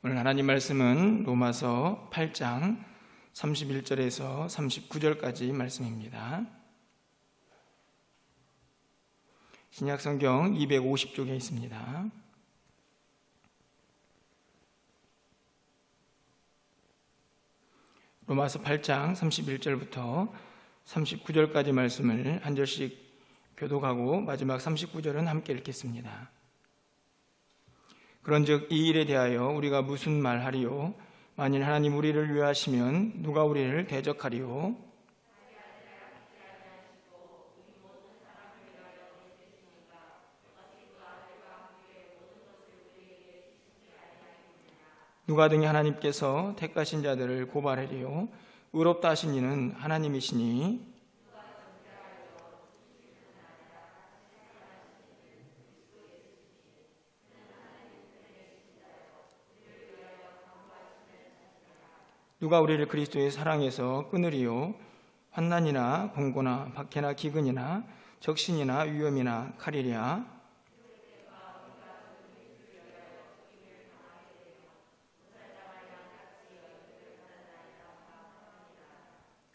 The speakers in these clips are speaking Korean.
오늘 하나님 말씀은 로마서 8장 31절에서 39절까지 말씀입니다. 신약성경 250쪽에 있습니다. 로마서 8장 31절부터 39절까지 말씀을 한 절씩 교독하고 마지막 39절은 함께 읽겠습니다. 그런즉 이 일에 대하여 우리가 무슨 말하리요? 만일 하나님 우리를 위하시면 누가 우리를 대적하리요? 누가 등이 하나님께서 택하신 자들을 고발하리요? 의롭다 하신 이는 하나님이시니 누가 우리를 그리스도의 사랑에서 끊으리요? 환난이나 공고나 박해나 기근이나 적신이나 위험이나 칼이랴.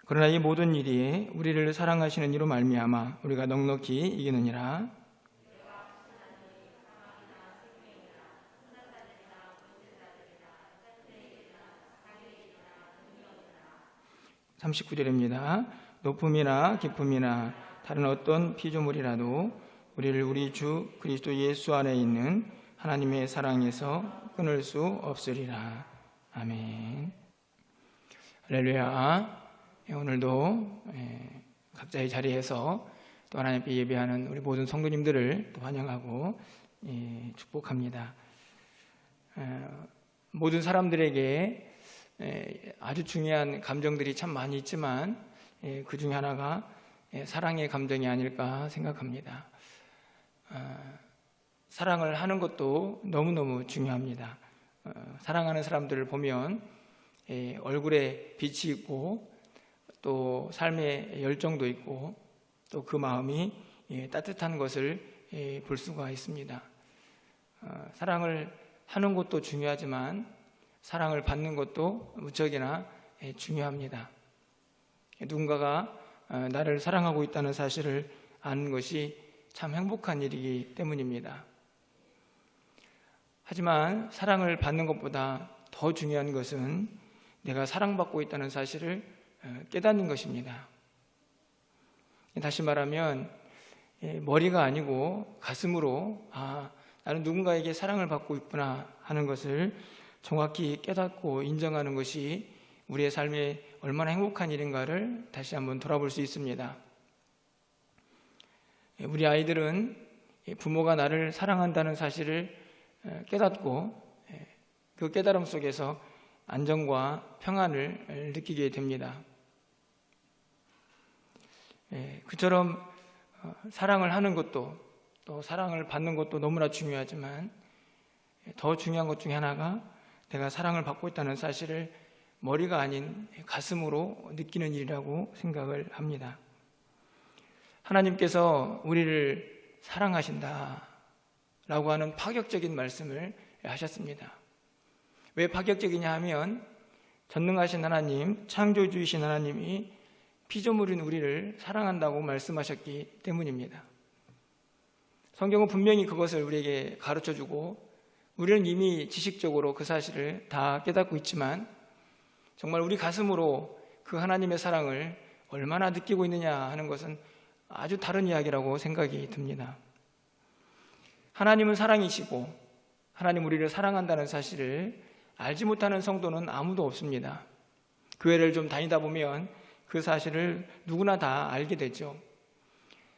그러나 이 모든 일이 우리를 사랑하시는 이로 말미암아 우리가 넉넉히 이기느니라. 39절입니다. 높음이나 깊음이나 다른 어떤 피조물이라도 우리를 우리 주 그리스도 예수 안에 있는 하나님의 사랑에서 끊을 수 없으리라. 아멘. 할렐루야. 오늘도 각자의 자리에서 또 하나님께 예배하는 우리 모든 성도님들을 또 환영하고 축복합니다. 모든 사람들에게 아주 중요한 감정들이 참 많이 있지만 그 중에 하나가 사랑의 감정이 아닐까 생각합니다. 사랑을 하는 것도 너무너무 중요합니다. 사랑하는 사람들을 보면 얼굴에 빛이 있고 또 삶의 열정도 있고 또 그 마음이 따뜻한 것을 볼 수가 있습니다. 사랑을 하는 것도 중요하지만 사랑을 받는 것도 무척이나 중요합니다. 누군가가 나를 사랑하고 있다는 사실을 아는 것이 참 행복한 일이기 때문입니다. 하지만 사랑을 받는 것보다 더 중요한 것은 내가 사랑받고 있다는 사실을 깨닫는 것입니다. 다시 말하면 머리가 아니고 가슴으로 나는 누군가에게 사랑을 받고 있구나 하는 것을 정확히 깨닫고 인정하는 것이 우리의 삶에 얼마나 행복한 일인가를 다시 한번 돌아볼 수 있습니다. 우리 아이들은 부모가 나를 사랑한다는 사실을 깨닫고 그 깨달음 속에서 안정과 평안을 느끼게 됩니다. 그처럼 사랑을 하는 것도 또 사랑을 받는 것도 너무나 중요하지만 더 중요한 것 중에 하나가 내가 사랑을 받고 있다는 사실을 머리가 아닌 가슴으로 느끼는 일이라고 생각을 합니다. 하나님께서 우리를 사랑하신다 라고 하는 파격적인 말씀을 하셨습니다. 왜 파격적이냐 하면 전능하신 하나님, 창조주이신 하나님이 피조물인 우리를 사랑한다고 말씀하셨기 때문입니다. 성경은 분명히 그것을 우리에게 가르쳐주고 우리는 이미 지식적으로 그 사실을 다 깨닫고 있지만 정말 우리 가슴으로 그 하나님의 사랑을 얼마나 느끼고 있느냐 하는 것은 아주 다른 이야기라고 생각이 듭니다. 하나님은 사랑이시고 하나님 우리를 사랑한다는 사실을 알지 못하는 성도는 아무도 없습니다. 교회를 좀 다니다 보면 그 사실을 누구나 다 알게 되죠.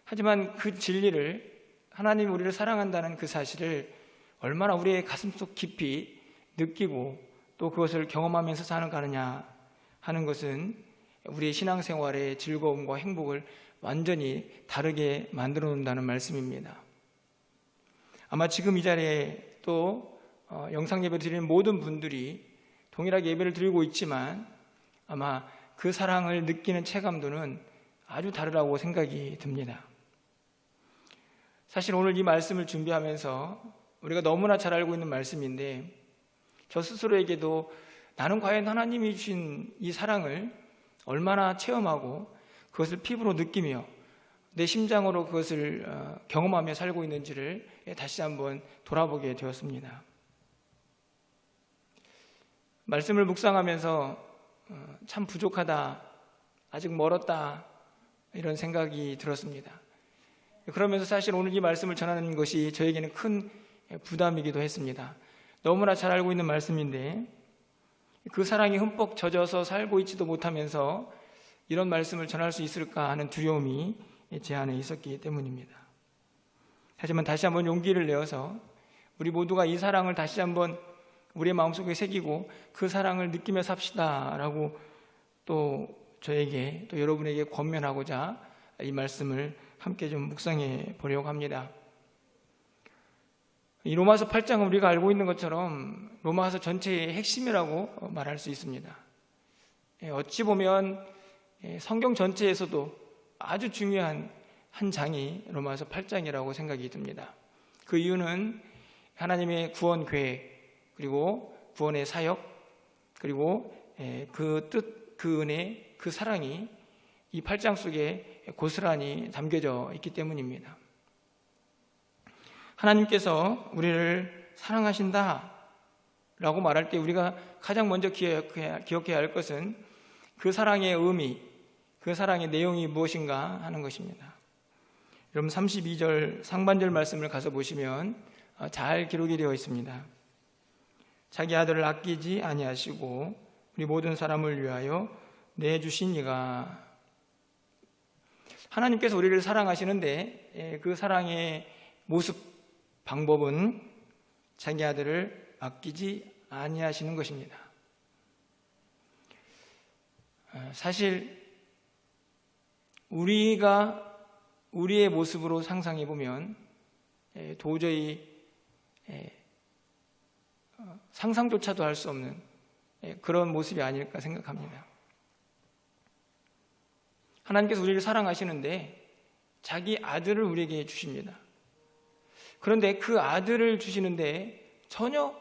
하지만 그 진리를 하나님이 우리를 사랑한다는 그 사실을 얼마나 우리의 가슴속 깊이 느끼고 또 그것을 경험하면서 사는가 하는 것은 우리의 신앙생활의 즐거움과 행복을 완전히 다르게 만들어 놓는다는 말씀입니다. 아마 지금 이 자리에 또 영상 예배 드리는 모든 분들이 동일하게 예배를 드리고 있지만 아마 그 사랑을 느끼는 체감도는 아주 다르다고 생각이 듭니다. 사실 오늘 이 말씀을 준비하면서 우리가 너무나 잘 알고 있는 말씀인데 저 스스로에게도 나는 과연 하나님이 주신 이 사랑을 얼마나 체험하고 그것을 피부로 느끼며 내 심장으로 그것을 경험하며 살고 있는지를 다시 한번 돌아보게 되었습니다. 말씀을 묵상하면서 참 부족하다, 아직 멀었다, 이런 생각이 들었습니다. 그러면서 사실 오늘 이 말씀을 전하는 것이 저에게는 큰 부담이기도 했습니다. 너무나 잘 알고 있는 말씀인데 그 사랑이 흠뻑 젖어서 살고 있지도 못하면서 이런 말씀을 전할 수 있을까 하는 두려움이 제 안에 있었기 때문입니다. 하지만 다시 한번 용기를 내어서 우리 모두가 이 사랑을 다시 한번 우리의 마음속에 새기고 그 사랑을 느끼며 삽시다 라고 또 저에게 또 여러분에게 권면하고자 이 말씀을 함께 좀 묵상해 보려고 합니다. 이 로마서 8장은 우리가 알고 있는 것처럼 로마서 전체의 핵심이라고 말할 수 있습니다. 어찌 보면 성경 전체에서도 아주 중요한 한 장이 로마서 8장이라고 생각이 듭니다. 그 이유는 하나님의 구원 계획, 그리고 구원의 사역, 그리고 그 뜻, 그 은혜, 그 사랑이 이 8장 속에 고스란히 담겨져 있기 때문입니다. 하나님께서 우리를 사랑하신다 라고 말할 때 우리가 가장 먼저 기억해야 할 것은 그 사랑의 의미, 그 사랑의 내용이 무엇인가 하는 것입니다. 여러분 32절 상반절 말씀을 가서 보시면 잘 기록이 되어 있습니다. 자기 아들을 아끼지 아니하시고 우리 모든 사람을 위하여 내주신 이가. 하나님께서 우리를 사랑하시는데 그 사랑의 모습, 방법은 자기 아들을 아끼지 아니하시는 것입니다. 사실 우리가 우리의 모습으로 상상해 보면 도저히 상상조차도 할 수 없는 그런 모습이 아닐까 생각합니다. 하나님께서 우리를 사랑하시는데 자기 아들을 우리에게 주십니다. 그런데 그 아들을 주시는데 전혀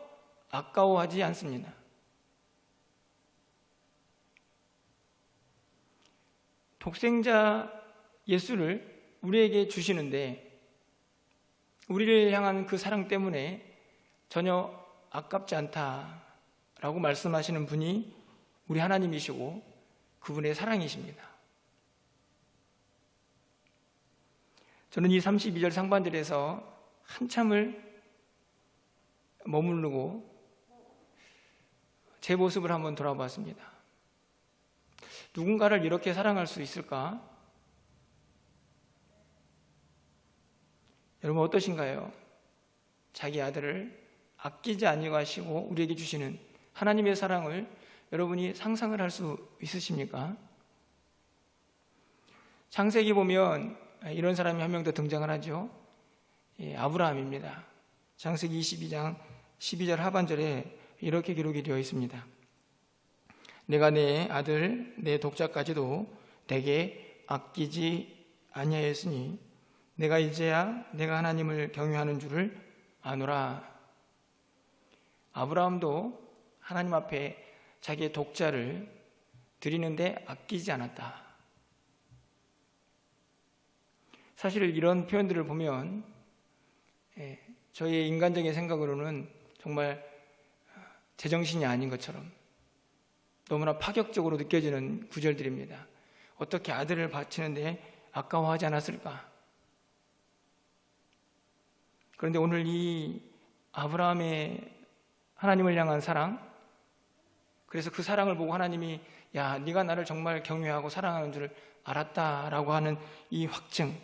아까워하지 않습니다. 독생자 예수를 우리에게 주시는데 우리를 향한 그 사랑 때문에 전혀 아깝지 않다라고 말씀하시는 분이 우리 하나님이시고 그분의 사랑이십니다. 저는 이 32절 상반절에서 한참을 머무르고 제 모습을 한번 돌아봤습니다. 누군가를 이렇게 사랑할 수 있을까? 여러분 어떠신가요? 자기 아들을 아끼지 아니하시고 우리에게 주시는 하나님의 사랑을 여러분이 상상을 할 수 있으십니까? 창세기 보면 이런 사람이 한 명 더 등장을 하죠. 아브라함입니다. 창세기 22장 12절 하반절에 이렇게 기록이 되어 있습니다. 내가 내 아들 내 독자까지도 내게 아끼지 아니하였으니 내가 이제야 내가 하나님을 경외하는 줄을 아노라. 아브라함도 하나님 앞에 자기의 독자를 드리는데 아끼지 않았다. 사실 이런 표현들을 보면 저의 인간적인 생각으로는 정말 제정신이 아닌 것처럼 너무나 파격적으로 느껴지는 구절들입니다. 어떻게 아들을 바치는데 아까워하지 않았을까? 그런데 오늘 이 아브라함의 하나님을 향한 사랑, 그래서 그 사랑을 보고 하나님이 야, 네가 나를 정말 경외하고 사랑하는 줄 알았다라고 하는 이 확증,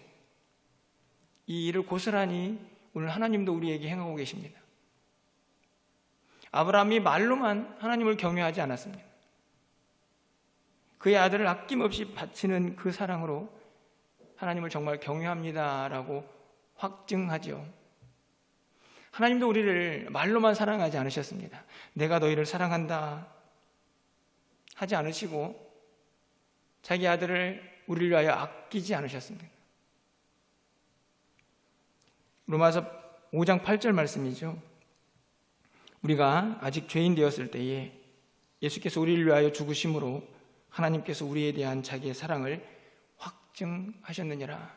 이 일을 고스란히 오늘 하나님도 우리에게 행하고 계십니다. 아브라함이 말로만 하나님을 경외하지 않았습니다. 그의 아들을 아낌없이 바치는 그 사랑으로 하나님을 정말 경외합니다라고 확증하죠. 하나님도 우리를 말로만 사랑하지 않으셨습니다. 내가 너희를 사랑한다 하지 않으시고 자기 아들을 우리를 위하여 아끼지 않으셨습니다. 로마서 5장 8절 말씀이죠. 우리가 아직 죄인 되었을 때에 예수께서 우리를 위하여 죽으심으로 하나님께서 우리에 대한 자기의 사랑을 확증하셨느니라.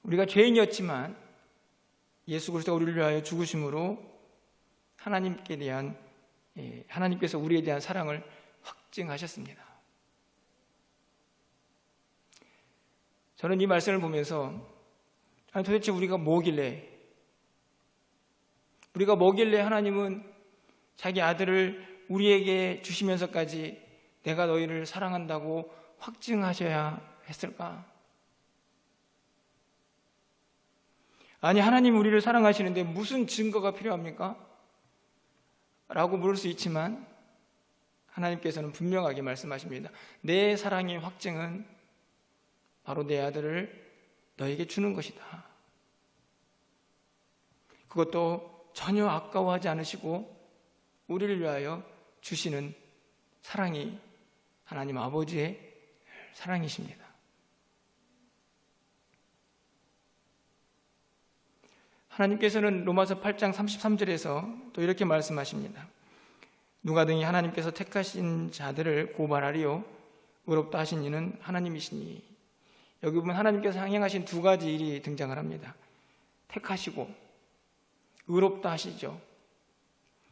우리가 죄인이었지만 예수 그리스도가 우리를 위하여 죽으심으로 하나님께서 우리에 대한 사랑을 확증하셨습니다. 저는 이 말씀을 보면서 도대체 우리가 뭐길래 하나님은 자기 아들을 우리에게 주시면서까지 내가 너희를 사랑한다고 확증하셔야 했을까? 아니, 하나님 우리를 사랑하시는데 무슨 증거가 필요합니까? 라고 물을 수 있지만 하나님께서는 분명하게 말씀하십니다. 내 사랑의 확증은 바로 내 아들을 너에게 주는 것이다. 그것도 전혀 아까워하지 않으시고 우리를 위하여 주시는 사랑이 하나님 아버지의 사랑이십니다. 하나님께서는 로마서 8장 33절에서 또 이렇게 말씀하십니다. 누가 등이 하나님께서 택하신 자들을 고발하리요 의롭다 하신 이는 하나님이시니. 여기 보면 하나님께서 행하신 두 가지 일이 등장을 합니다. 택하시고 의롭다 하시죠.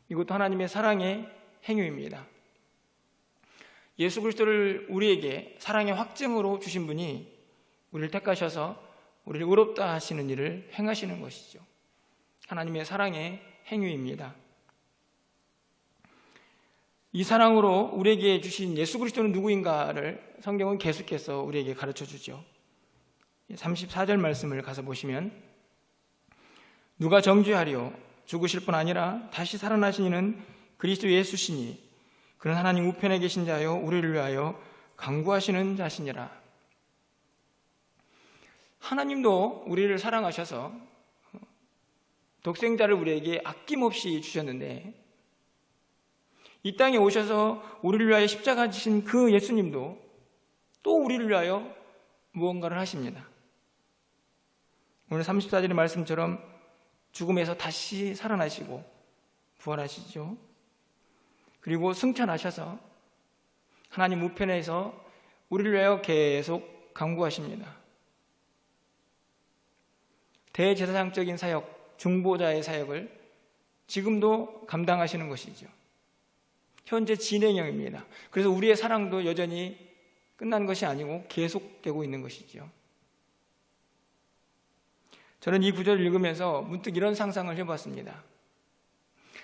이것도 하나님의 사랑의 행위입니다. 예수 그리스도를 우리에게 사랑의 확증으로 주신 분이 우리를 택하셔서 우리를 의롭다 하시는 일을 행하시는 것이죠. 하나님의 사랑의 행위입니다. 이 사랑으로 우리에게 주신 예수 그리스도는 누구인가를 성경은 계속해서 우리에게 가르쳐 주죠. 34절 말씀을 가서 보시면 누가 정죄하리요 죽으실 뿐 아니라 다시 살아나신 이는 그리스도 예수시니 그는 하나님 우편에 계신 자요 우리를 위하여 간구하시는 자시니라. 하나님도 우리를 사랑하셔서 독생자를 우리에게 아낌없이 주셨는데 이 땅에 오셔서 우리를 위하여 십자가 지신 그 예수님도 또 우리를 위하여 무언가를 하십니다. 오늘 34절의 말씀처럼 죽음에서 다시 살아나시고 부활하시죠. 그리고 승천하셔서 하나님 우편에서 우리를 위하여 계속 간구하십니다. 대제사장적인 사역, 중보자의 사역을 지금도 감당하시는 것이죠. 현재 진행형입니다. 그래서 우리의 사랑도 여전히 끝난 것이 아니고 계속되고 있는 것이죠. 저는 이 구절을 읽으면서 문득 이런 상상을 해봤습니다.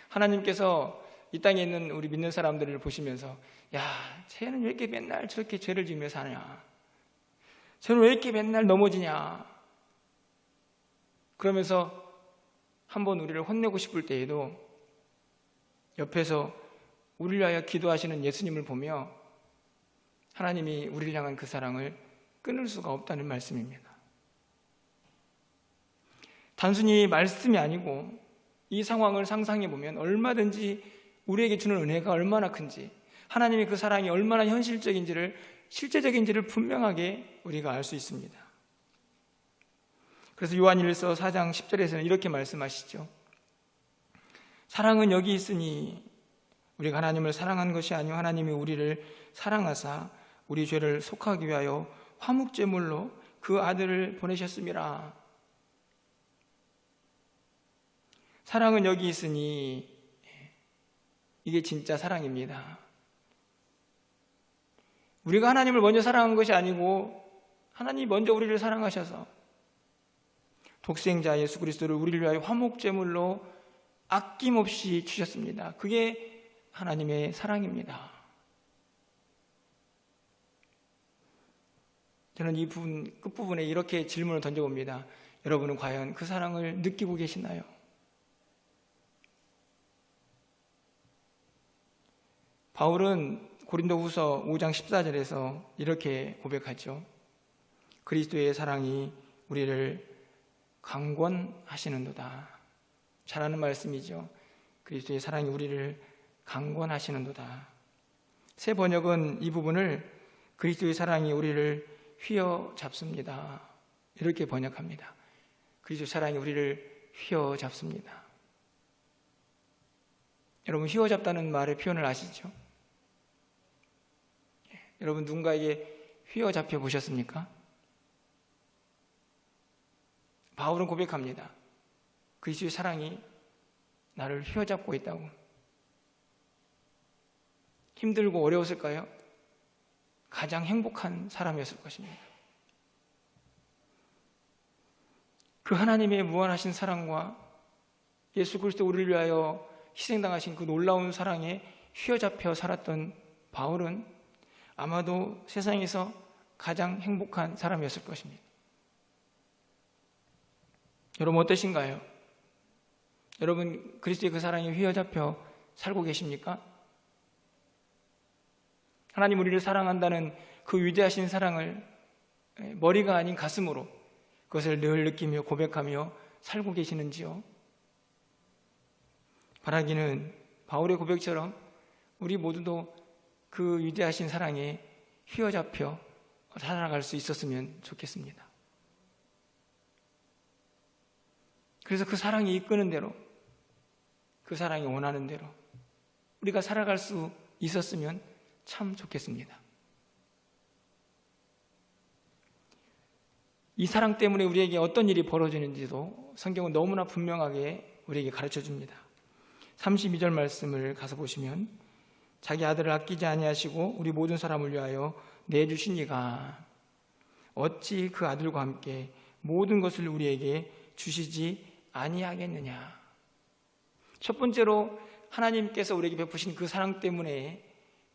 하나님께서 이 땅에 있는 우리 믿는 사람들을 보시면서 야, 쟤는 왜 이렇게 맨날 저렇게 죄를 지으며 사냐? 쟤는 왜 이렇게 맨날 넘어지냐? 그러면서 한번 우리를 혼내고 싶을 때에도 옆에서 우리를 위하여 기도하시는 예수님을 보며 하나님이 우리를 향한 그 사랑을 끊을 수가 없다는 말씀입니다. 단순히 말씀이 아니고 이 상황을 상상해 보면 얼마든지 우리에게 주는 은혜가 얼마나 큰지, 하나님의 그 사랑이 얼마나 현실적인지를, 실제적인지를 분명하게 우리가 알 수 있습니다. 그래서 요한일서 4장 10절에서는 이렇게 말씀하시죠. 사랑은 여기 있으니 우리가 하나님을 사랑한 것이 아니요 하나님이 우리를 사랑하사 우리 죄를 속하기 위하여 화목제물로 그 아들을 보내셨음이라. 사랑은 여기 있으니 이게 진짜 사랑입니다. 우리가 하나님을 먼저 사랑한 것이 아니고 하나님이 먼저 우리를 사랑하셔서 독생자 예수 그리스도를 우리를 위하여 화목제물로 아낌없이 주셨습니다. 그게 하나님의 사랑입니다. 저는 이 부분 끝부분에 이렇게 질문을 던져봅니다. 여러분은 과연 그 사랑을 느끼고 계시나요? 바울은 고린도후서 5장 14절에서 이렇게 고백하죠. 그리스도의 사랑이 우리를 강권하시는도다. 잘 아는 말씀이죠. 그리스도의 사랑이 우리를 강권하시는도다. 새 번역은 이 부분을 그리스도의 사랑이 우리를 휘어잡습니다. 이렇게 번역합니다. 그리스도의 사랑이 우리를 휘어잡습니다. 여러분, 휘어잡다는 말의 표현을 아시죠? 여러분, 누군가에게 휘어잡혀 보셨습니까? 바울은 고백합니다. 그리스도의 사랑이 나를 휘어잡고 있다고. 힘들고 어려웠을까요? 가장 행복한 사람이었을 것입니다. 그 하나님의 무한하신 사랑과 예수 그리스도 우리를 위하여 희생당하신 그 놀라운 사랑에 휘어잡혀 살았던 바울은 아마도 세상에서 가장 행복한 사람이었을 것입니다. 여러분, 어떠신가요? 여러분, 그리스도의 그 사랑에 휘어잡혀 살고 계십니까? 하나님 우리를 사랑한다는 그 위대하신 사랑을 머리가 아닌 가슴으로 그것을 늘 느끼며 고백하며 살고 계시는지요? 바라기는 바울의 고백처럼 우리 모두도 그 위대하신 사랑에 휘어잡혀 살아갈 수 있었으면 좋겠습니다. 그래서 그 사랑이 이끄는 대로, 그 사랑이 원하는 대로 우리가 살아갈 수 있었으면 참 좋겠습니다. 이 사랑 때문에 우리에게 어떤 일이 벌어지는지도 성경은 너무나 분명하게 우리에게 가르쳐 줍니다. 32절 말씀을 가서 보시면, 자기 아들을 아끼지 아니하시고 우리 모든 사람을 위하여 내주신 이가 어찌 그 아들과 함께 모든 것을 우리에게 주시지 아니하겠느냐. 첫 번째로 하나님께서 우리에게 베푸신 그 사랑 때문에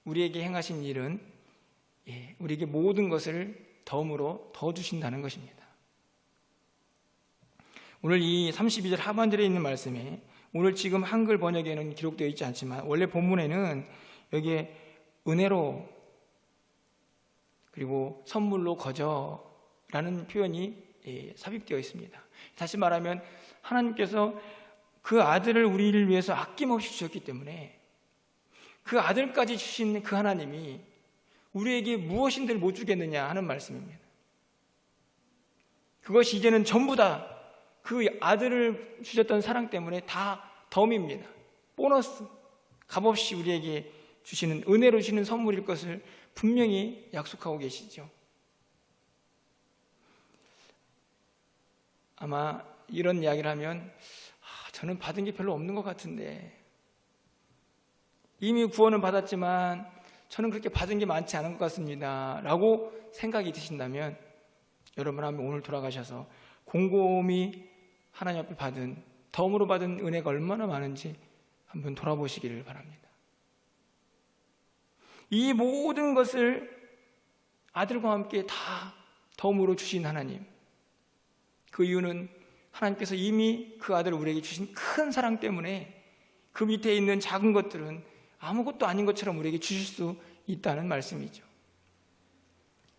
우리에게 행하신 일은 우리에게 모든 것을 덤으로 더 주신다는 것입니다. 오늘 이 32절 하반절에 있는 말씀에, 오늘 지금 한글 번역에는 기록되어 있지 않지만 원래 본문에는 여기에 은혜로 그리고 선물로 거저라는 표현이 삽입되어 있습니다. 다시 말하면 하나님께서 그 아들을 우리를 위해서 아낌없이 주셨기 때문에 그 아들까지 주신 그 하나님이 우리에게 무엇인들 못 주겠느냐 하는 말씀입니다. 그것이 이제는 전부 다 그 아들을 주셨던 사랑 때문에 다 덤입니다. 보너스, 값없이 우리에게 주시는, 은혜로 주시는 선물일 것을 분명히 약속하고 계시죠. 아마 이런 이야기를 하면 저는 받은 게 별로 없는 것 같은데, 이미 구원은 받았지만 저는 그렇게 받은 게 많지 않은 것 같습니다 라고 생각이 드신다면, 여러분 한번 오늘 돌아가셔서 곰곰이 하나님 앞에 받은, 덤으로 받은 은혜가 얼마나 많은지 한번 돌아보시기를 바랍니다. 이 모든 것을 아들과 함께 다 덤으로 주신 하나님, 그 이유는 하나님께서 이미 그 아들을 우리에게 주신 큰 사랑 때문에 그 밑에 있는 작은 것들은 아무것도 아닌 것처럼 우리에게 주실 수 있다는 말씀이죠.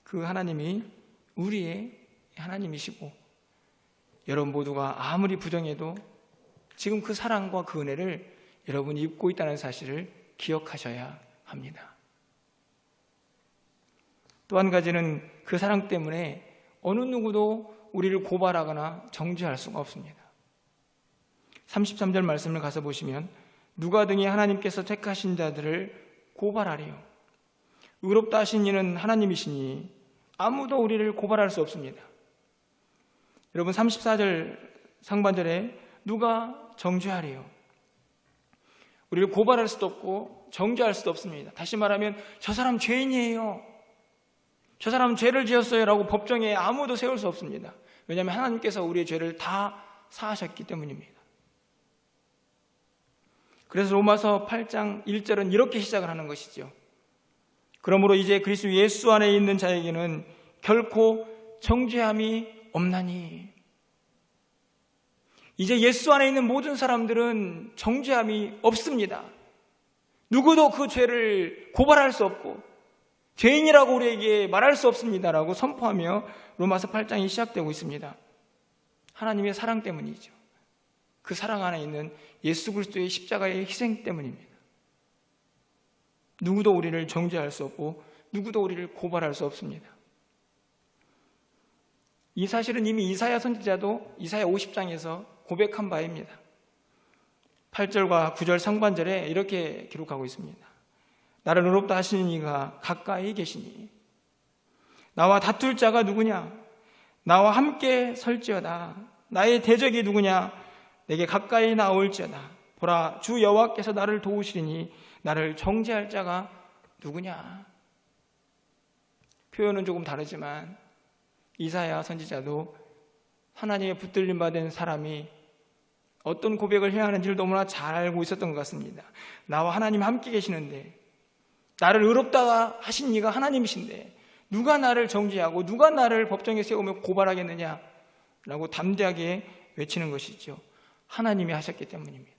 그 하나님이 우리의 하나님이시고, 여러분 모두가 아무리 부정해도 지금 그 사랑과 그 은혜를 여러분이 입고 있다는 사실을 기억하셔야 합니다. 또 한 가지는 그 사랑 때문에 어느 누구도 우리를 고발하거나 정죄할 수가 없습니다. 33절 말씀을 가서 보시면, 누가 등이 하나님께서 택하신 자들을 고발하리요. 의롭다 하신 이는 하나님이시니 아무도 우리를 고발할 수 없습니다. 여러분, 34절 상반절에 누가 정죄하리요. 우리를 고발할 수도 없고 정죄할 수도 없습니다. 다시 말하면 저 사람 죄인이에요, 저 사람 죄를 지었어요 라고 법정에 아무도 세울 수 없습니다. 왜냐하면 하나님께서 우리의 죄를 다 사하셨기 때문입니다. 그래서 로마서 8장 1절은 이렇게 시작을 하는 것이죠. 그러므로 이제 그리스도 예수 안에 있는 자에게는 결코 정죄함이 없나니. 이제 예수 안에 있는 모든 사람들은 정죄함이 없습니다. 누구도 그 죄를 고발할 수 없고 죄인이라고 우리에게 말할 수 없습니다라고 선포하며 로마서 8장이 시작되고 있습니다. 하나님의 사랑 때문이죠. 그 사랑 안에 있는 예수 그리스도의 십자가의 희생 때문입니다. 누구도 우리를 정죄할 수 없고 누구도 우리를 고발할 수 없습니다. 이 사실은 이미 이사야 선지자도 이사야 50장에서 고백한 바입니다. 8절과 9절 상반절에 이렇게 기록하고 있습니다. 나를 의롭다 하시는 이가 가까이 계시니 나와 다툴 자가 누구냐? 나와 함께 설지어다. 나의 대적이 누구냐? 내게 가까이 나올지어다. 보라, 주 여호와께서 나를 도우시리니 나를 정죄할 자가 누구냐? 표현은 조금 다르지만 이사야 선지자도 하나님의 붙들림 받은 사람이 어떤 고백을 해야 하는지를 너무나 잘 알고 있었던 것 같습니다. 나와 하나님 함께 계시는데, 나를 의롭다 하신 이가 하나님이신데 누가 나를 정죄하고 누가 나를 법정에 세우며 고발하겠느냐 라고 담대하게 외치는 것이죠. 하나님이 하셨기 때문입니다.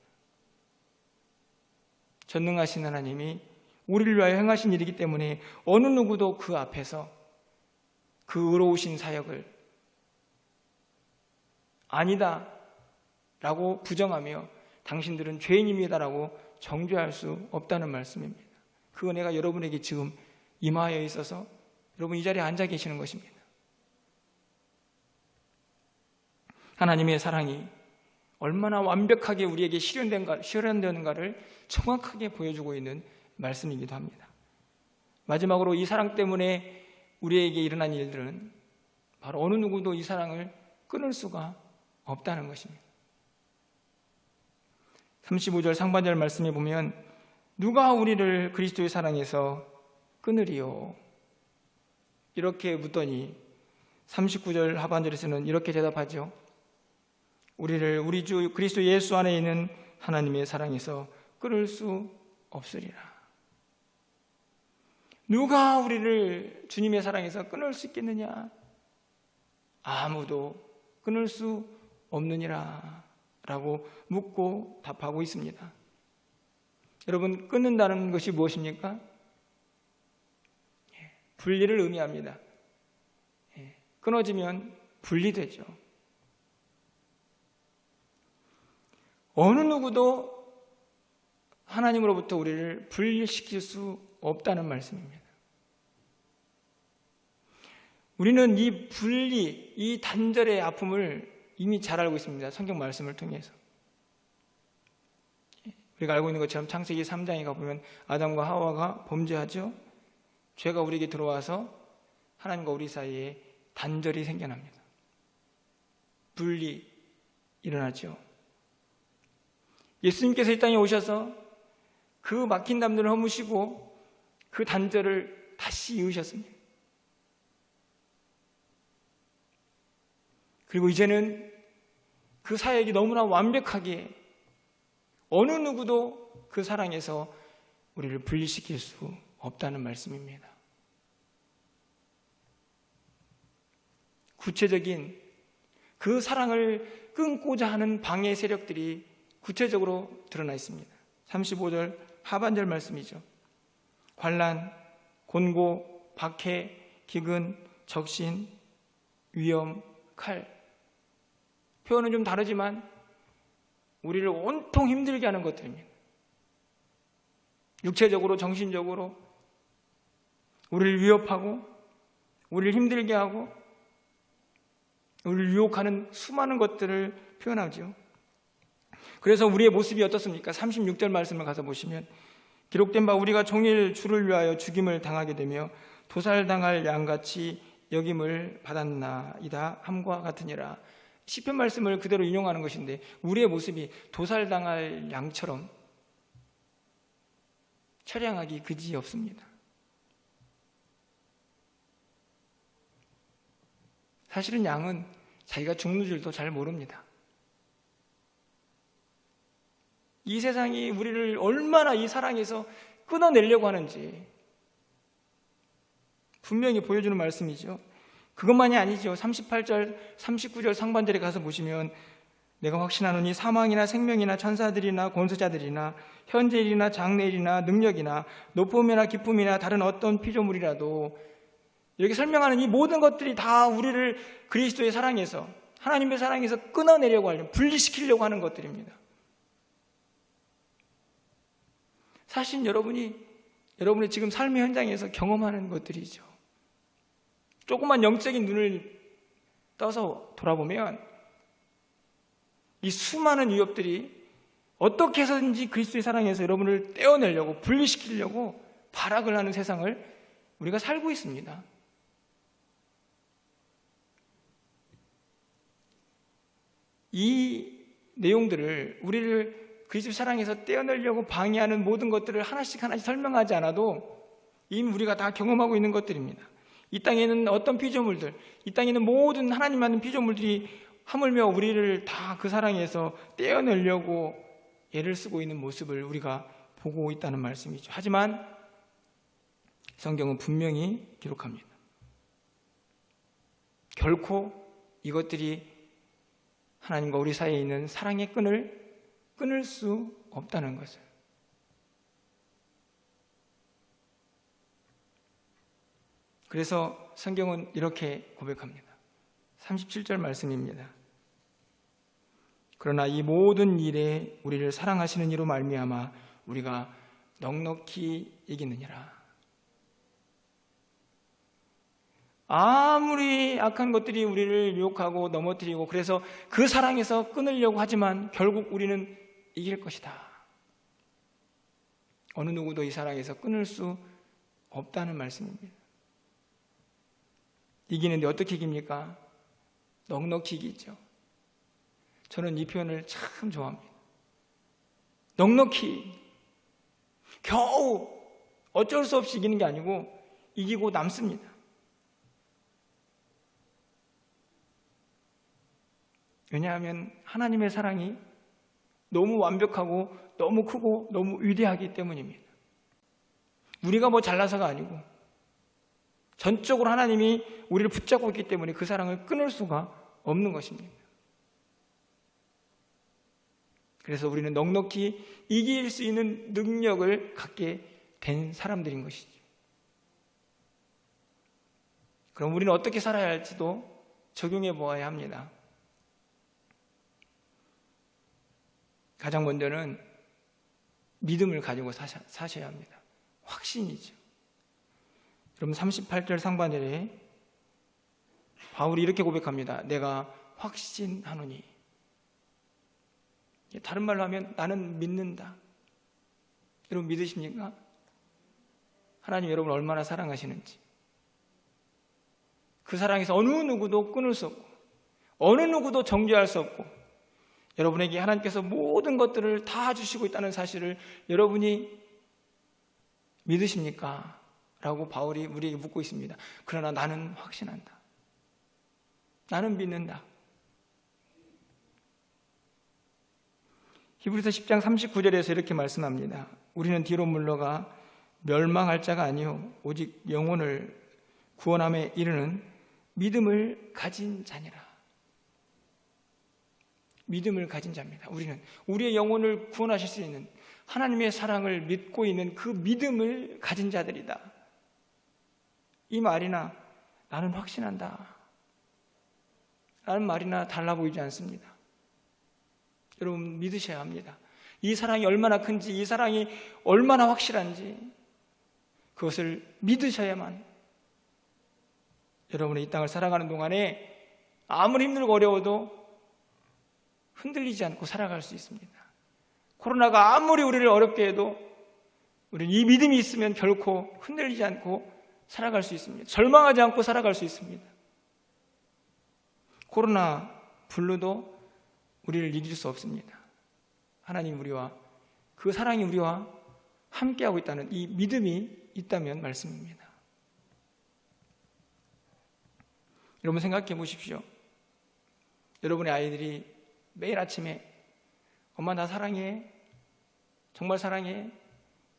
전능하신 하나님이 우리를 위하여 행하신 일이기 때문에 어느 누구도 그 앞에서 그 의로우신 사역을 아니다 라고 부정하며 당신들은 죄인입니다 라고 정죄할 수 없다는 말씀입니다. 그 은혜가 여러분에게 지금 임하여 있어서 여러분 이 자리에 앉아 계시는 것입니다. 하나님의 사랑이 얼마나 완벽하게 우리에게 실현되는가를 정확하게 보여주고 있는 말씀이기도 합니다. 마지막으로 이 사랑 때문에 우리에게 일어난 일들은 바로 어느 누구도 이 사랑을 끊을 수가 없다는 것입니다. 35절 상반절 말씀에 보면 누가 우리를 그리스도의 사랑에서 끊으리요? 이렇게 묻더니 39절 하반절에서는 이렇게 대답하죠. 우리를 우리 주 그리스도 예수 안에 있는 하나님의 사랑에서 끊을 수 없으리라. 누가 우리를 주님의 사랑에서 끊을 수 있겠느냐? 아무도 끊을 수 없느니라 라고 묻고 답하고 있습니다. 여러분, 끊는다는 것이 무엇입니까? 분리를 의미합니다. 끊어지면 분리되죠. 어느 누구도 하나님으로부터 우리를 분리시킬 수 없다는 말씀입니다. 우리는 이 분리, 이 단절의 아픔을 이미 잘 알고 있습니다. 성경 말씀을 통해서. 우리가 알고 있는 것처럼 창세기 3장에 가보면 아담과 하와가 범죄하죠. 죄가 우리에게 들어와서 하나님과 우리 사이에 단절이 생겨납니다. 분리 일어나죠. 예수님께서 이 땅에 오셔서 그 막힌 담들을 허무시고 그 단절을 다시 이으셨습니다. 그리고 이제는 그 사역이 너무나 완벽하게 어느 누구도 그 사랑에서 우리를 분리시킬 수 없다는 말씀입니다. 구체적인 그 사랑을 끊고자 하는 방해 세력들이 구체적으로 드러나 있습니다. 35절 하반절 말씀이죠. 환난, 곤고, 박해, 기근, 적신, 위험, 칼. 표현은 좀 다르지만 우리를 온통 힘들게 하는 것들입니다. 육체적으로, 정신적으로 우리를 위협하고 우리를 힘들게 하고 우리를 유혹하는 수많은 것들을 표현하죠. 그래서 우리의 모습이 어떻습니까? 36절 말씀을 가서 보시면 기록된 바 우리가 종일 주를 위하여 죽임을 당하게 되며 도살당할 양같이 여김을 받았나이다 함과 같으니라. 시편 말씀을 그대로 인용하는 것인데 우리의 모습이 도살당할 양처럼 처량하기 그지없습니다. 사실은 양은 자기가 죽는 줄도 잘 모릅니다. 이 세상이 우리를 얼마나 이 사랑에서 끊어내려고 하는지 분명히 보여주는 말씀이죠. 그것만이 아니죠. 38절, 39절 상반절에 가서 보시면 내가 확신하노니 사망이나 생명이나 천사들이나 권세자들이나 현재일이나 장래일이나 능력이나 높음이나 기쁨이나 다른 어떤 피조물이라도 이렇게 설명하는 이 모든 것들이 다 우리를 그리스도의 사랑에서 하나님의 사랑에서 끊어내려고 하려고 분리시키려고 하는 것들입니다. 사실 여러분의 지금 삶의 현장에서 경험하는 것들이죠. 조금만 영적인 눈을 떠서 돌아보면 이 수많은 위협들이 어떻게 해서든지 그리스도의 사랑에서 여러분을 떼어내려고, 분리시키려고 발악을 하는 세상을 우리가 살고 있습니다. 이 내용들을, 우리를 그리스도의 사랑에서 떼어내려고 방해하는 모든 것들을 하나씩 설명하지 않아도 이미 우리가 다 경험하고 있는 것들입니다. 이 땅에는 어떤 피조물들, 이 땅에는 모든 하나님 만든 피조물들이 하물며 우리를 다 그 사랑에서 떼어내려고 애를 쓰고 있는 모습을 우리가 보고 있다는 말씀이죠. 하지만 성경은 분명히 기록합니다. 결코 이것들이 하나님과 우리 사이에 있는 사랑의 끈을 끊을 수 없다는 것을. 그래서 성경은 이렇게 고백합니다. 37절 말씀입니다. 그러나 이 모든 일에 우리를 사랑하시는 이로 말미암아 우리가 넉넉히 이기느니라. 아무리 악한 것들이 우리를 유혹하고 넘어뜨리고 그래서 그 사랑에서 끊으려고 하지만 결국 우리는 이길 것이다. 어느 누구도 이 사랑에서 끊을 수 없다는 말씀입니다. 이기는데 어떻게 이깁니까? 넉넉히 이기죠. 저는 이 표현을 참 좋아합니다. 넉넉히. 겨우 어쩔 수 없이 이기는 게 아니고 이기고 남습니다. 왜냐하면 하나님의 사랑이 너무 완벽하고 너무 크고 너무 위대하기 때문입니다. 우리가 뭐 잘나서가 아니고 전적으로 하나님이 우리를 붙잡고 있기 때문에 그 사랑을 끊을 수가 없는 것입니다. 그래서 우리는 넉넉히 이길 수 있는 능력을 갖게 된 사람들인 것이죠. 그럼 우리는 어떻게 살아야 할지도 적용해 보아야 합니다. 가장 먼저는 믿음을 가지고 사셔야 합니다. 확신이죠. 여러분 38절 상반절에 바울이 이렇게 고백합니다. 내가 확신하노니. 다른 말로 하면 나는 믿는다. 여러분 믿으십니까? 하나님 여러분을 얼마나 사랑하시는지. 그 사랑에서 어느 누구도 끊을 수 없고 어느 누구도 정죄할 수 없고 여러분에게 하나님께서 모든 것들을 다 주시고 있다는 사실을 여러분이 믿으십니까? 라고 바울이 우리에게 묻고 있습니다. 그러나 나는 확신한다. 나는 믿는다. 히브리서 10장 39절에서 이렇게 말씀합니다. 우리는 뒤로 물러가 멸망할 자가 아니요 오직 영혼을 구원함에 이르는 믿음을 가진 자니라. 믿음을 가진 자입니다. 우리는 우리의 영혼을 구원하실 수 있는 하나님의 사랑을 믿고 있는 그 믿음을 가진 자들이다. 이 말이나 나는 확신한다 라는 말이나 달라 보이지 않습니다. 여러분 믿으셔야 합니다. 이 사랑이 얼마나 큰지, 이 사랑이 얼마나 확실한지 그것을 믿으셔야만 여러분의 이 땅을 살아가는 동안에 아무리 힘들고 어려워도 흔들리지 않고 살아갈 수 있습니다. 코로나가 아무리 우리를 어렵게 해도 우리는 이 믿음이 있으면 결코 흔들리지 않고 살아갈 수 있습니다. 절망하지 않고 살아갈 수 있습니다. 코로나 블루도 우리를 이길 수 없습니다. 하나님 우리와 그 사랑이 우리와 함께하고 있다는 이 믿음이 있다면 말씀입니다. 여러분 생각해 보십시오. 여러분의 아이들이 매일 아침에 엄마 나 사랑해, 정말 사랑해.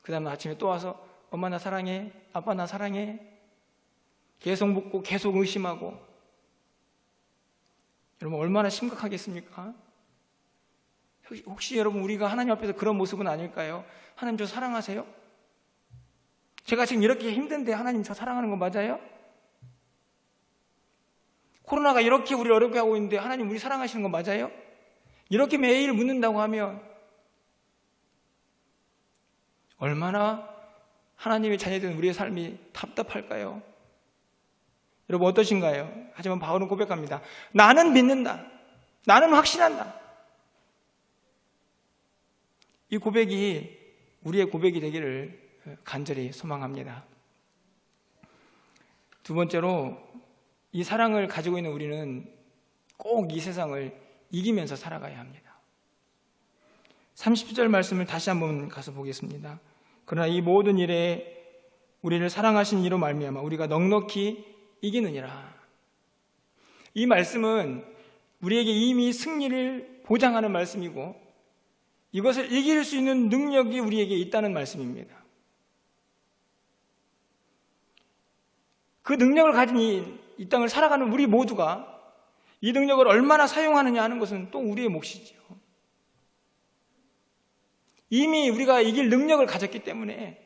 그 다음 아침에 또 와서 엄마 나 사랑해, 아빠 나 사랑해. 계속 묻고 계속 의심하고. 여러분 얼마나 심각하겠습니까? 혹시 여러분 우리가 하나님 앞에서 그런 모습은 아닐까요? 하나님 저 사랑하세요? 제가 지금 이렇게 힘든데 하나님 저 사랑하는 거 맞아요? 코로나가 이렇게 우리를 어렵게 하고 있는데 하나님 우리 사랑하시는 거 맞아요? 이렇게 매일 묻는다고 하면 얼마나 하나님의 자녀된 우리의 삶이 답답할까요? 여러분 어떠신가요? 하지만 바울은 고백합니다. 나는 믿는다. 나는 확신한다. 이 고백이 우리의 고백이 되기를 간절히 소망합니다. 두 번째로, 이 사랑을 가지고 있는 우리는 꼭 이 세상을 이기면서 살아가야 합니다. 30절 말씀을 다시 한번 가서 보겠습니다. 그러나 이 모든 일에 우리를 사랑하신 이로 말미암아 우리가 넉넉히 이기느니라. 이 말씀은 우리에게 이미 승리를 보장하는 말씀이고 이것을 이길 수 있는 능력이 우리에게 있다는 말씀입니다. 그 능력을 가진 이 땅을 살아가는 우리 모두가 이 능력을 얼마나 사용하느냐 하는 것은 또 우리의 몫이죠. 이미 우리가 이길 능력을 가졌기 때문에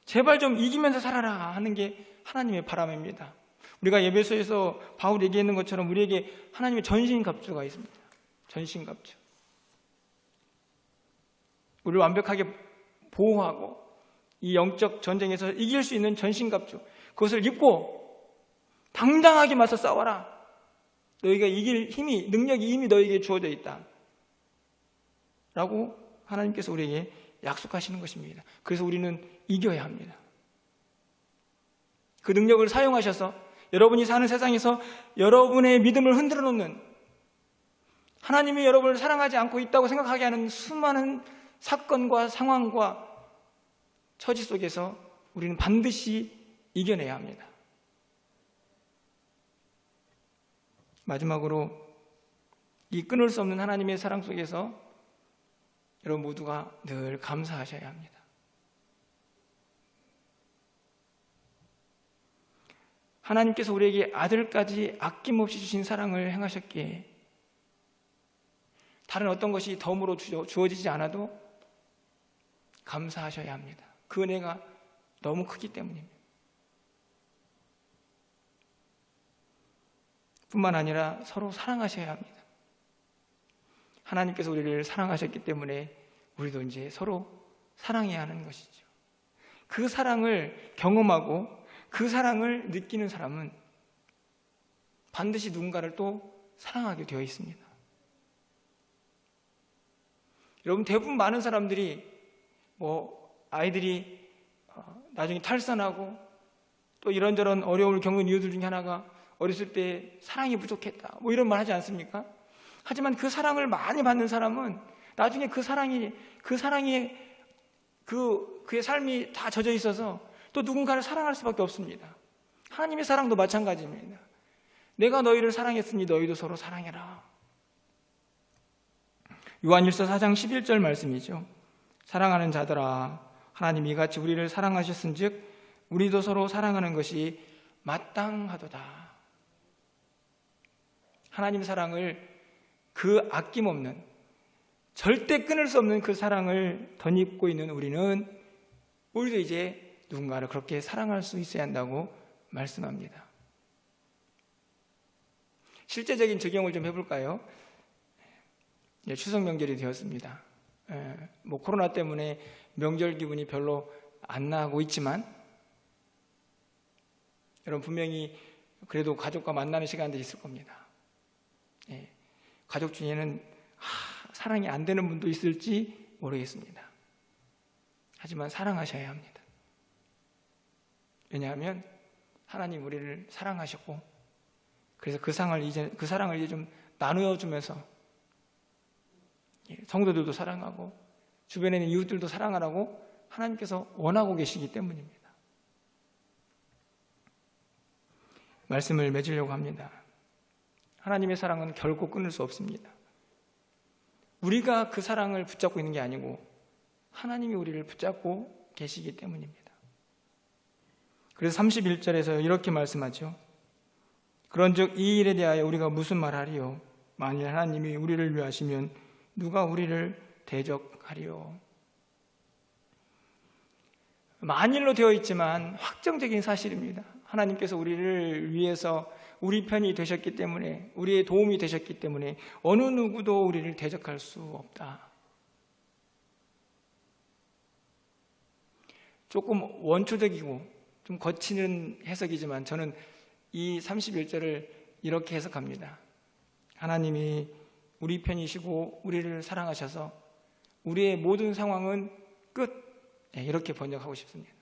제발 좀 이기면서 살아라 하는 게 하나님의 바람입니다. 우리가 예배소에서 바울이 얘기했는 것처럼 우리에게 하나님의 전신갑주가 있습니다. 전신갑주. 우리를 완벽하게 보호하고 이 영적 전쟁에서 이길 수 있는 전신갑주, 그것을 입고 당당하게 맞서 싸워라. 너희가 이길 힘이, 능력이 이미 너희에게 주어져 있다 라고 하나님께서 우리에게 약속하시는 것입니다. 그래서 우리는 이겨야 합니다. 그 능력을 사용하셔서 여러분이 사는 세상에서 여러분의 믿음을 흔들어 놓는, 하나님이 여러분을 사랑하지 않고 있다고 생각하게 하는 수많은 사건과 상황과 처지 속에서 우리는 반드시 이겨내야 합니다. 마지막으로 이 끊을 수 없는 하나님의 사랑 속에서 여러분 모두가 늘 감사하셔야 합니다. 하나님께서 우리에게 아들까지 아낌없이 주신 사랑을 행하셨기에 다른 어떤 것이 덤으로 주어지지 않아도 감사하셔야 합니다. 그 은혜가 너무 크기 때문입니다. 뿐만 아니라 서로 사랑하셔야 합니다. 하나님께서 우리를 사랑하셨기 때문에 우리도 이제 서로 사랑해야 하는 것이죠. 그 사랑을 경험하고 그 사랑을 느끼는 사람은 반드시 누군가를 또 사랑하게 되어 있습니다. 여러분, 대부분 많은 사람들이 아이들이 나중에 탈선하고 또 이런저런 어려움을 겪는 이유들 중에 하나가 어렸을 때 사랑이 부족했다 이런 말 하지 않습니까? 하지만 그 사랑을 많이 받는 사람은 나중에 그의 삶이 다 젖어 있어서 또 누군가를 사랑할 수밖에 없습니다. 하나님의 사랑도 마찬가지입니다. 내가 너희를 사랑했으니 너희도 서로 사랑해라. 요한일서 4장 11절 말씀이죠. 사랑하는 자들아, 하나님이 이같이 우리를 사랑하셨은즉 우리도 서로 사랑하는 것이 마땅하도다. 하나님 사랑을, 그 아낌없는, 절대 끊을 수 없는 그 사랑을 덧입고 있는 우리도 이제 누군가를 그렇게 사랑할 수 있어야 한다고 말씀합니다. 실제적인 적용을 좀 해볼까요? 추석 명절이 되었습니다. 코로나 때문에 명절 기분이 별로 안 나고 있지만 여러분 분명히 그래도 가족과 만나는 시간들이 있을 겁니다. 가족 중에는 사랑이 안 되는 분도 있을지 모르겠습니다. 하지만 사랑하셔야 합니다. 왜냐하면 하나님 우리를 사랑하셨고 그래서 그 사랑을 이제 좀 나누어주면서 성도들도 사랑하고 주변에 있는 이웃들도 사랑하라고 하나님께서 원하고 계시기 때문입니다. 말씀을 맺으려고 합니다. 하나님의 사랑은 결코 끊을 수 없습니다. 우리가 그 사랑을 붙잡고 있는 게 아니고 하나님이 우리를 붙잡고 계시기 때문입니다. 그래서 31절에서 이렇게 말씀하죠. 그런즉 이 일에 대하여 우리가 무슨 말하리요? 만일 하나님이 우리를 위하시면 누가 우리를 대적하리요? 만일로 되어 있지만 확정적인 사실입니다. 하나님께서 우리를 위해서 우리 편이 되셨기 때문에, 우리의 도움이 되셨기 때문에 어느 누구도 우리를 대적할 수 없다. 조금 원초적이고 좀 거치는 해석이지만 저는 이 31절을 이렇게 해석합니다. 하나님이 우리 편이시고 우리를 사랑하셔서 우리의 모든 상황은 끝. 이렇게 번역하고 싶습니다.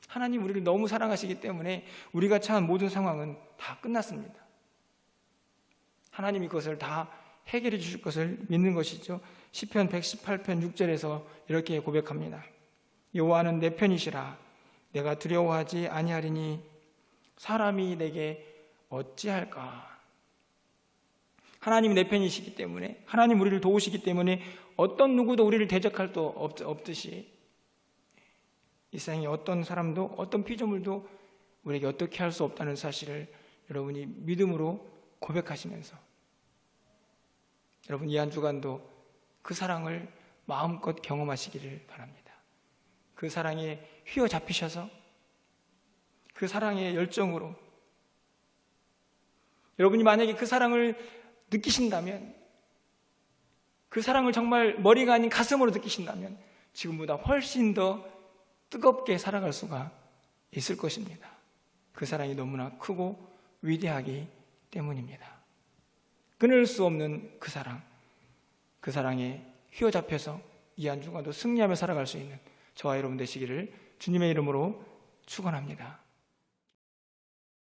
하나님 우리를 너무 사랑하시기 때문에 우리가 처한 모든 상황은 다 끝났습니다. 하나님이 그것을 다 해결해 주실 것을 믿는 것이죠. 시편 118편 6절에서 이렇게 고백합니다. 여호와는 내 편이시라. 내가 두려워하지 아니하리니 사람이 내게 어찌할까. 하나님이 내 편이시기 때문에, 하나님 우리를 도우시기 때문에 어떤 누구도 우리를 대적할 수 없듯이 이 세상에 어떤 사람도 어떤 피조물도 우리에게 어떻게 할 수 없다는 사실을 여러분이 믿음으로 고백하시면서 여러분 이 한 주간도 그 사랑을 마음껏 경험하시기를 바랍니다. 그 사랑에 휘어잡히셔서 그 사랑의 열정으로 여러분이 만약에 그 사랑을 느끼신다면, 그 사랑을 정말 머리가 아닌 가슴으로 느끼신다면 지금보다 훨씬 더 뜨겁게 살아갈 수가 있을 것입니다. 그 사랑이 너무나 크고 위대하기 때문입니다. 끊을 수 없는 그 사랑, 그 사랑에 휘어잡혀서 이 한 주간도 승리하며 살아갈 수 있는 저와 여러분 되시기를 주님의 이름으로 축원합니다.